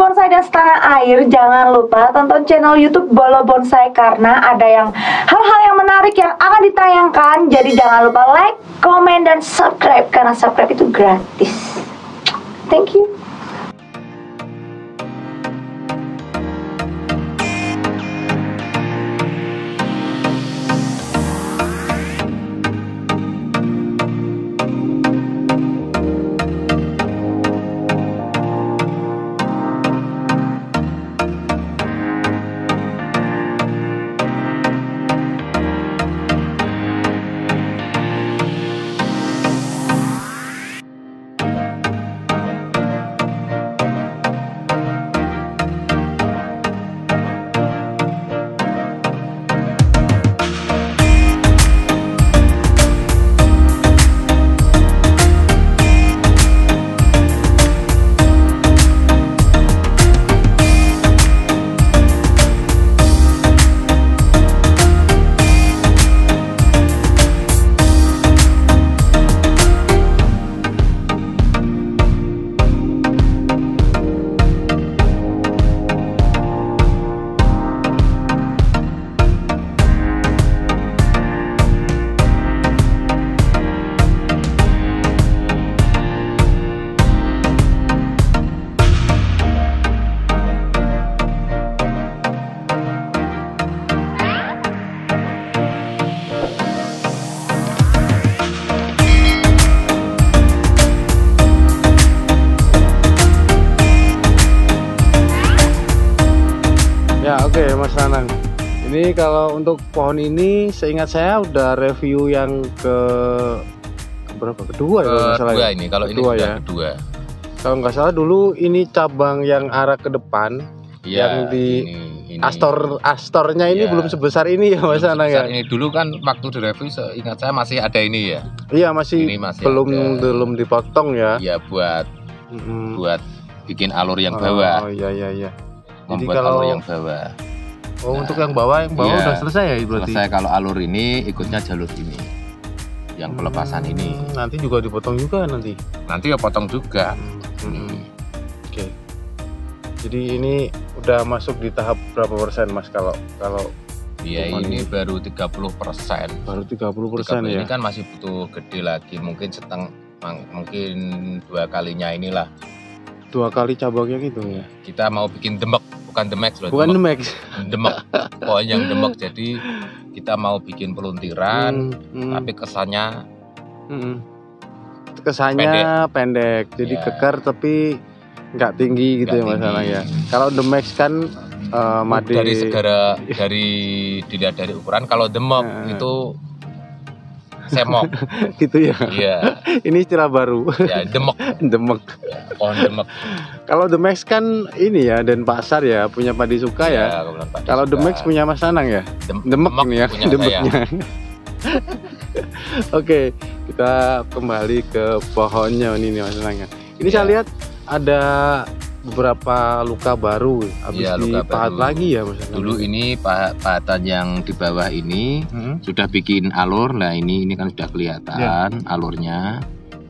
bonsai dan setengah air, jangan lupa tonton channel YouTube Bolo Bonsai karena ada hal-hal yang menarik yang akan ditayangkan. Jadi jangan lupa like, komen, dan subscribe karena subscribe itu gratis. Thank you. Ya oke, Mas Nanang. Ini kalau untuk pohon ini seingat saya udah review yang berapa? Kedua ya kalau nggak salah. Kedua ini, kalau ini kedua sudah ya. kedua. Kalau nggak salah dulu ini cabang yang arah ke depan, yang di ini. astornya ini belum sebesar ini ya Mas Nanang ya. Ini dulu kan waktu di review seingat saya masih ada ini ya. Iya masih belum dipotong ya. Iya buat bikin alur yang bawah. Oh iya. Jadi Membuat kalau alur yang bawah. Oh, untuk yang bawah udah selesai ya berarti. Selesai kalau alur ini ikutnya jalur ini. Yang pelepasan ini. Nanti juga dipotong juga nanti. Nanti ya potong juga. Oke. Jadi ini udah masuk di tahap berapa persen Mas kalau iya ini baru 30%. Baru 30% ya. Ini kan masih butuh gede lagi, mungkin mungkin 2 kalinya inilah. 2 kali cabangnya gitu ya. Kita mau bikin demek, bukan demek loh. Bukan demek. Demek. Pohon yang demek. Jadi kita mau bikin peluntiran, tapi kesannya pendek. Jadi kekar tapi nggak tinggi gitu ya masalahnya ya. Kalau demek kan dari dilihat dari ukuran, kalau demek itu semok gitu ya. Iya. Ini istilah baru. Ya, demek. Pohon demek. Kalau demek kan ini ya Denpasar ya, punya Padi Suka ya. Kalau demek punya Mas Nanang ya. Demek ini ya, demeknya. Oke, kita kembali ke pohonnya ini Mas Nanang ya. Ini saya lihat ada beberapa luka baru habis dipahat lagi ya Mas. Dulu ini pahatan yang di bawah ini sudah bikin alur. Nah ini kan sudah kelihatan alurnya.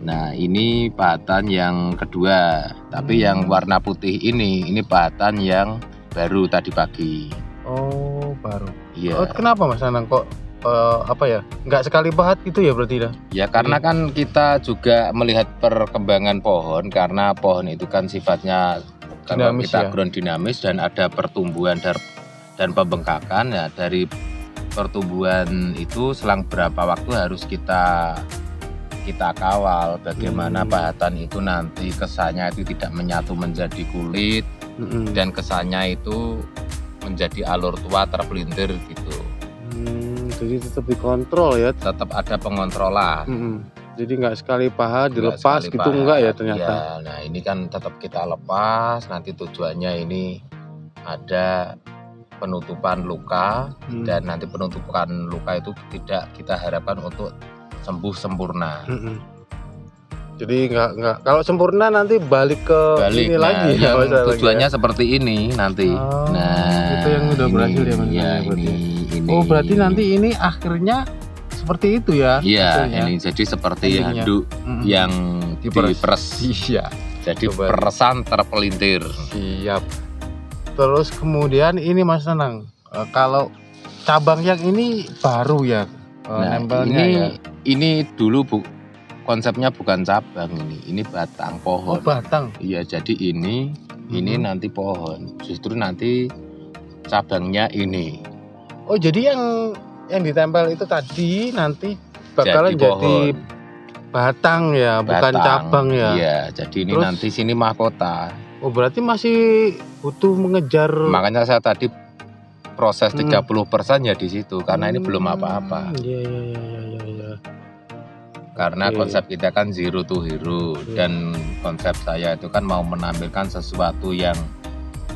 Nah ini pahatan yang kedua, tapi yang warna putih ini pahatan yang baru tadi pagi. Oh baru. Iya. Oh, kenapa Mas Nanang kok nggak sekali pahat gitu ya berarti dah? Ya karena kan kita juga melihat perkembangan pohon, karena pohon itu kan sifatnya dinamis, kita ground dinamis dan ada pertumbuhan dan pembengkakan ya. Dari pertumbuhan itu selang berapa waktu harus kita kawal bagaimana pahatan itu nanti kesannya itu tidak menyatu menjadi kulit dan kesannya itu menjadi alur tua terpelintir gitu. Jadi tetap dikontrol ya, tetap ada pengontrolan. Jadi nggak sekali pahat dilepas gitu enggak ya ternyata. Ya, nah ini kan tetap kita lepas. Nanti tujuannya ini ada penutupan luka dan nanti penutupan luka itu tidak kita harapkan untuk sembuh sempurna. Jadi nggak kalau sempurna nanti balik ini lagi ya. Tujuannya seperti ini nanti. Nah itu yang udah berhasil ya Mas. Ini. Oh berarti nanti ini akhirnya seperti itu ya? Iya ini jadi seperti handuk yang diperes. Iya. Jadi peresan terpelintir. Siap. Terus kemudian ini Mas Nanang, kalau cabang yang ini baru ya, nempelnya ini dulu konsepnya bukan cabang ini batang pohon. Oh, batang. Iya, jadi ini nanti pohon. Justru nanti cabangnya ini. Oh, jadi yang ditempel itu tadi nanti bakalan jadi batang ya, bukan cabang ya. Iya, jadi ini terus, nanti sini mahkota. Oh, berarti masih butuh mengejar. Makanya saya tadi proses 30% ya di situ karena ini belum apa-apa. Iya. Karena konsep kita kan zero to hero dan konsep saya itu kan mau menampilkan sesuatu yang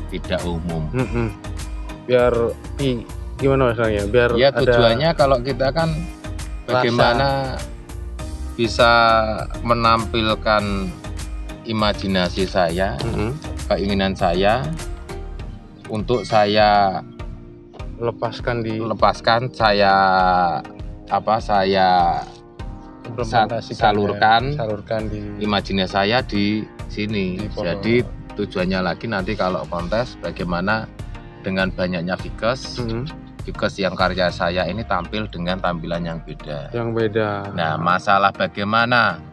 tidak umum. Biar gimana masalahnya? Biar ya tujuannya kalau kita kan bagaimana bisa menampilkan imajinasi saya, keinginan saya untuk saya lepaskan saya salurkan di imajinasi saya di sini. Jadi tujuannya lagi nanti kalau kontes bagaimana dengan banyaknya Vickers yang karya saya ini tampil dengan tampilan yang beda. Nah, masalah bagaimana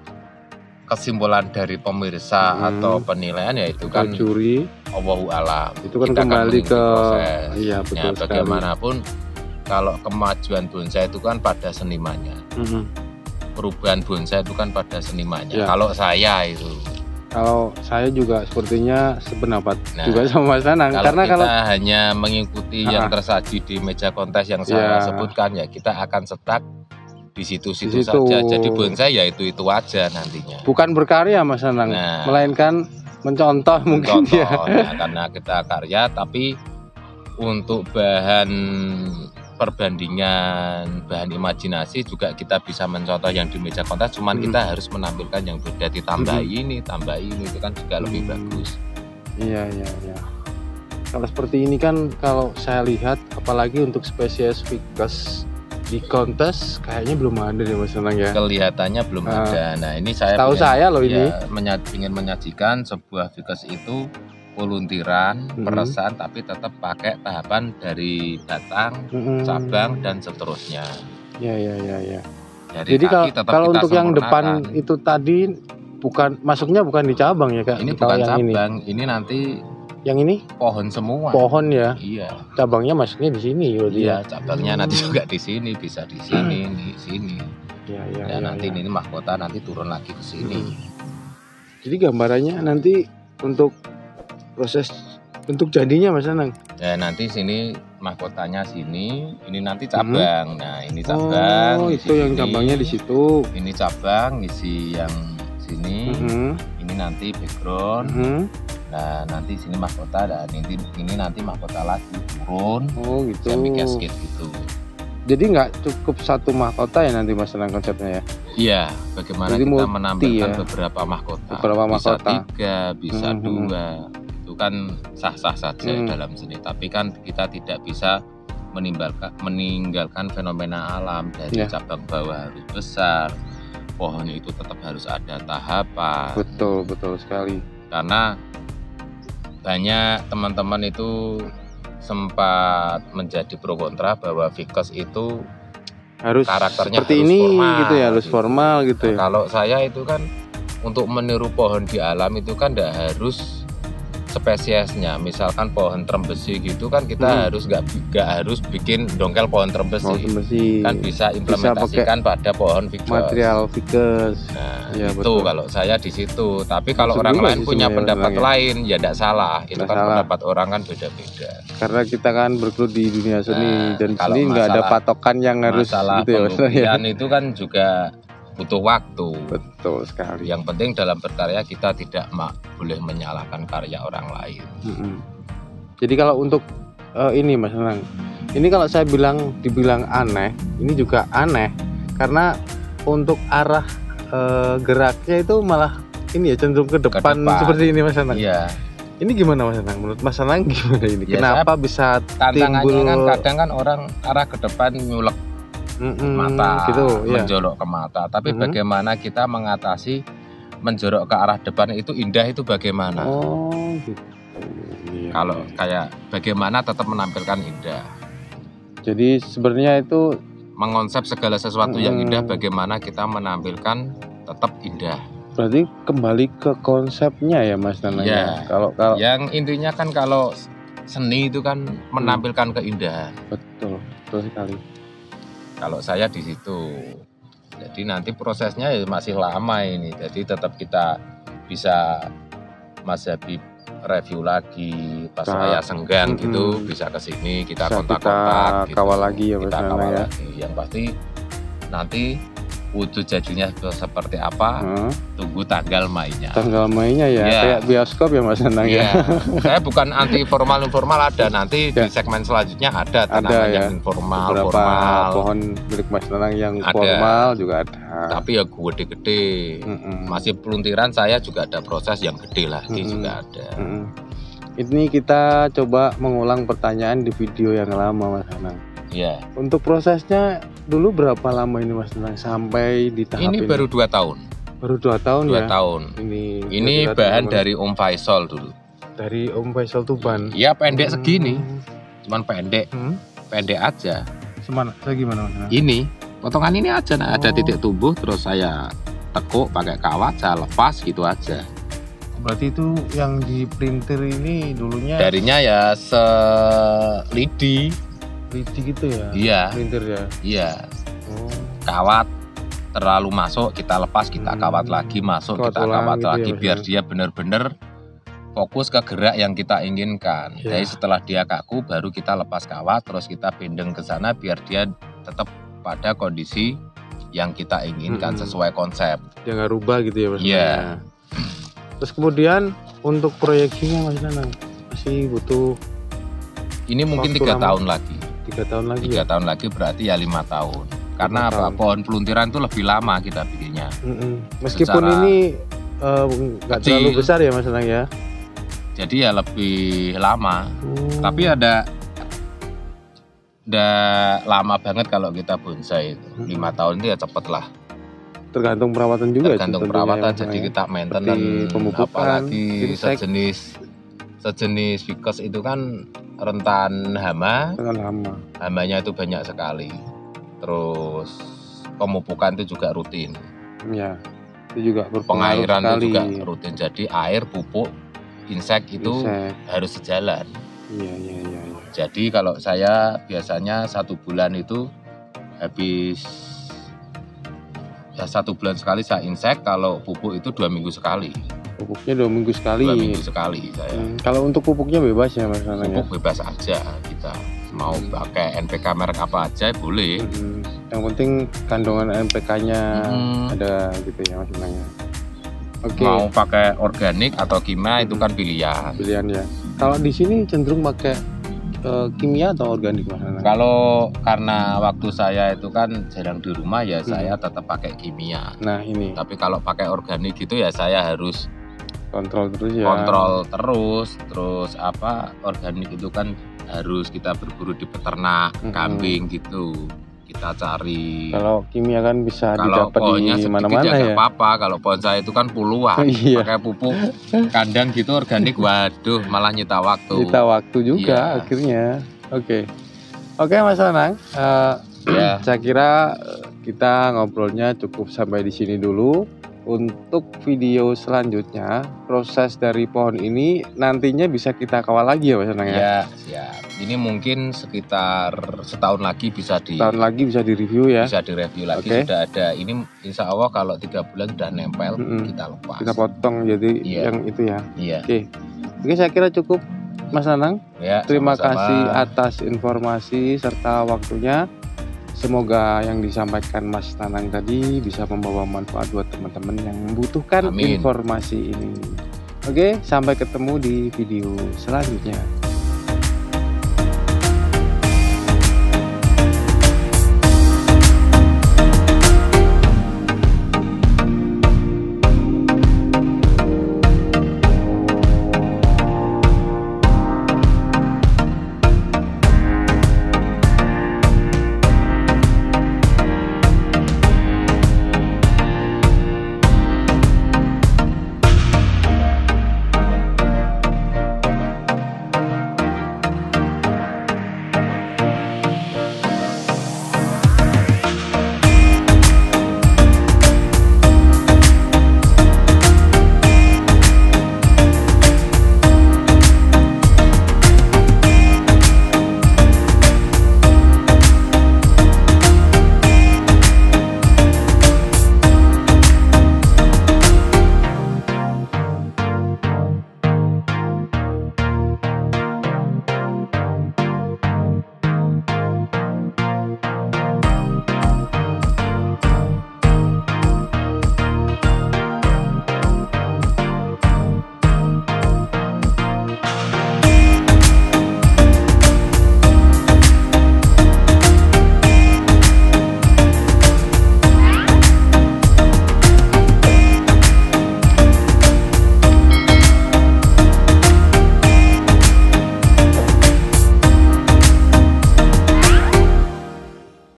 kesimpulan dari pemirsa atau penilaian yaitu kan juri, Allahu a'lam. Itu kan kembali ke proses. Iya, betul sekali. Bagaimanapun kalau kemajuan bonsai itu kan pada senimannya. Perubahan bonsai itu kan pada senimannya. Kalau saya juga sepertinya sependapat juga sama Mas Nanang. Karena kalau kita hanya mengikuti yang tersaji di meja kontes yang saya sebutkan ya kita akan stuck di situ-situ saja. Jadi bonsai ya itu aja nantinya. Bukan berkarya Mas Nanang, melainkan mencontoh mungkin ya. Karena kita karya tapi untuk bahan perbandingan bahan imajinasi juga kita bisa mencontoh yang di meja kontes, cuman kita harus menampilkan yang beda, ditambah ini itu kan juga lebih bagus. Iya. Kalau seperti ini kan kalau saya lihat apalagi untuk spesies Vickers di kontes kayaknya belum ada deh Mas Nanang ya. Kelihatannya belum ada. Nah, ini saya ingin menyajikan sebuah Vickers itu voluntiran, peresan, tapi tetap pakai tahapan dari batang, cabang dan seterusnya. Iya. Jadi kalau untuk yang depan itu tadi masuknya bukan di cabang ya Kak? Ini bukan cabang, ini nanti yang ini pohon semua. Pohon ya? Iya. Cabangnya masuknya di sini. Iya, cabangnya nanti juga di sini, bisa di sini, di sini. Iya. Nanti ini mahkota nanti turun lagi ke sini. Jadi gambarannya nanti untuk proses bentuk jadinya Mas Nanang. Ya nanti sini mahkotanya sini, ini nanti cabang. Nah ini cabang. Oh itu yang cabangnya di situ. Ini cabang, isi yang sini. Ini nanti background. Nah nanti sini mahkota dan ini nanti mahkota lagi turun. Oh gitu. Semi cascade gitu. Jadi nggak cukup satu mahkota ya nanti Mas Nanang konsepnya ya? Iya, bagaimana jadi kita menampilkan beberapa mahkota. Bisa 3, bisa 2. Itu kan sah-sah saja dalam seni, tapi kan kita tidak bisa meninggalkan fenomena alam dari cabang bawah harus besar, pohon itu tetap harus ada tahapan. Betul sekali. Karena banyak teman-teman itu sempat menjadi pro kontra bahwa Vickers itu harus karakternya seperti harus ini formal, gitu ya, harus formal gitu ya. Kalau saya itu kan untuk meniru pohon di alam itu kan tidak harus spesiesnya, misalkan pohon trembesi gitu kan kita harus nggak harus bikin dongkel pohon trembesi. Kan bisa implementasikan pada pohon Vickers. Material Vickers. Nah, ya, itu betul. Kalau saya di situ. Tapi kalau orang lain punya pendapat lain ya tidak salah. Itu kan pendapat orang kan beda-beda. Karena kita kan bergelut di dunia seni dan seni nggak ada patokan yang harus gitu ya. Itu kan juga butuh waktu. Betul sekali. Yang penting dalam berkarya kita tidak boleh menyalahkan karya orang lain. Jadi kalau untuk ini Mas Nanang, ini kalau saya dibilang aneh, ini juga aneh karena untuk arah geraknya itu malah ini ya cenderung ke depan seperti ini Mas Nanang. Iya. Ini gimana Mas Nanang? Menurut Mas Nanang gimana ini? Ya, kenapa bisa timbul? Kan kadang kan orang arah ke depan nyulek mata gitu, menjolok ke mata. Tapi bagaimana kita mengatasi menjorok ke arah depan itu indah itu bagaimana? Oh gitu. Iya. Kalau kayak bagaimana tetap menampilkan indah. Jadi sebenarnya itu Mengonsep segala sesuatu yang indah, bagaimana kita menampilkan tetap indah. berarti kembali ke konsepnya ya Mas Nanang. Iya. Kalau Yang intinya kan kalau seni itu kan menampilkan keindahan. betul sekali. Kalau saya di situ. Jadi nanti prosesnya ya masih lama ini. Jadi tetap kita bisa Mas Habib review lagi pas saya senggang gitu, bisa ke sini kita Bisa kontak-kontak kita kawal lagi ya Mas kita Nanang kawal ya. lagi. Yang pasti nanti wujud jadinya seperti apa, tunggu tanggal mainnya. Tanggal mainnya ya, Iya. kayak bioskop ya Mas Nanang ya. Iya. Saya bukan anti formal informal, ada nanti di segmen selanjutnya ada ya. namanya informal, Beberapa formal. pohon milik Mas Nanang yang Ada. formal juga ada. Tapi ya gede-gede. Masih peluntiran saya juga ada proses yang gede lagi juga ada. Ini kita coba mengulang pertanyaan di video yang lama Mas Nanang. Iya. Untuk prosesnya dulu berapa lama ini Mas Nanang sampai di tahap Ini baru 2 tahun. Baru 2 tahun 2 ya? tahun. Ini bahan dari Om Faisal dulu. Dari Om Faisal Tuban. Iya, pendek segini. Cuman pendek. Pendek aja. Gimana Mas Nanang? Ini potongan ini aja, nah, ada titik tumbuh terus saya tekuk pakai kawat, saya lepas gitu aja. Berarti itu yang di printer ini dulunya Darinya ya selidi. gitu ya? Iya. Printer ya? Iya. Oh. Kawat terlalu masuk kita lepas, kita kawat lagi, masuk Kawat kita ulang kawat gitu lagi ya, biar dia benar-benar fokus ke gerak yang kita inginkan. Iya. Jadi setelah dia kaku baru kita lepas kawat, terus kita bendeng ke sana biar dia tetap pada kondisi yang kita inginkan sesuai konsep. Dia nggak rubah gitu ya Mas? Iya. Terus kemudian untuk proyeksinya Mas Nanang masih butuh Ini mungkin 3 tahun lagi. 3 tahun lagi 3 ya? tahun lagi berarti ya 5 tahun. Karena 5 apa? tahun. Pohon peluntiran itu lebih lama kita bikinnya. Meskipun Secara ini nggak kecil. terlalu besar ya Mas Nanang ya? Jadi ya lebih lama. Tapi ada lama banget kalau kita bonsai itu. 5 tahun itu ya cepet lah. Tergantung perawatan juga. Tergantung tentunya perawatan, ya, Mas jadi Nanang ya? kita maintenance. Seperti pemupukan, Apalagi insek. sejenis ficus itu kan rentan hama. Dengan lama. Hamanya itu banyak sekali. Terus pemupukan itu juga rutin. Ya, itu juga berpengaruh Pengairan sekali. itu juga rutin. Jadi air, pupuk, insek itu harus sejalan. Iya. Jadi kalau saya biasanya 1 bulan itu habis ya 1 bulan sekali saya insek. Kalau pupuk itu 2 minggu sekali. Pupuknya 2 minggu sekali. 2 minggu sekali saya. Kalau untuk pupuknya bebas ya Mas Nanang ya? Pupuk bebas aja kita. Mau pakai NPK merek apa aja boleh. Yang penting kandungan NPK-nya ada gitu ya Mas Nanang ya. Oke. Mau pakai organik atau kimia itu kan pilihan. Pilihan ya. Kalau di sini cenderung pakai kimia atau organik Mas Nanang? Kalau karena waktu saya itu kan jarang di rumah ya saya tetap pakai kimia. Nah ini. Tapi kalau pakai organik gitu ya saya harus kontrol terus ya. Kontrol terus apa organik itu kan harus kita berburu di peternak kambing gitu. Kita cari. Kalau kimia kan bisa kalau didapat pohonnya di sedikit mana-mana ya ya. nggak apa-apa. Kalau pohon saya itu kan puluhan. Iya. Pakai pupuk kandang gitu organik, waduh malah nyita waktu. Nyita waktu juga Iya. akhirnya. Oke Mas Nanang. Ya. Saya kira kita ngobrolnya cukup sampai di sini dulu. Untuk video selanjutnya, proses dari pohon ini nantinya bisa kita kawal lagi ya Mas Nanang ya? Ya, siap. Ini mungkin sekitar setahun lagi bisa Tahun lagi bisa direview ya? bisa direview lagi. Oke. Sudah ada. Ini insya Allah kalau 3 bulan sudah nempel kita lepas. Kita potong jadi Iya. yang itu ya. Iya. Oke, saya kira cukup Mas Nanang. Ya, Terima sama-sama. kasih atas informasi serta waktunya. Semoga yang disampaikan Mas Nanang tadi bisa membawa manfaat buat teman-teman yang membutuhkan Amin. informasi ini. Oke, sampai ketemu di video selanjutnya.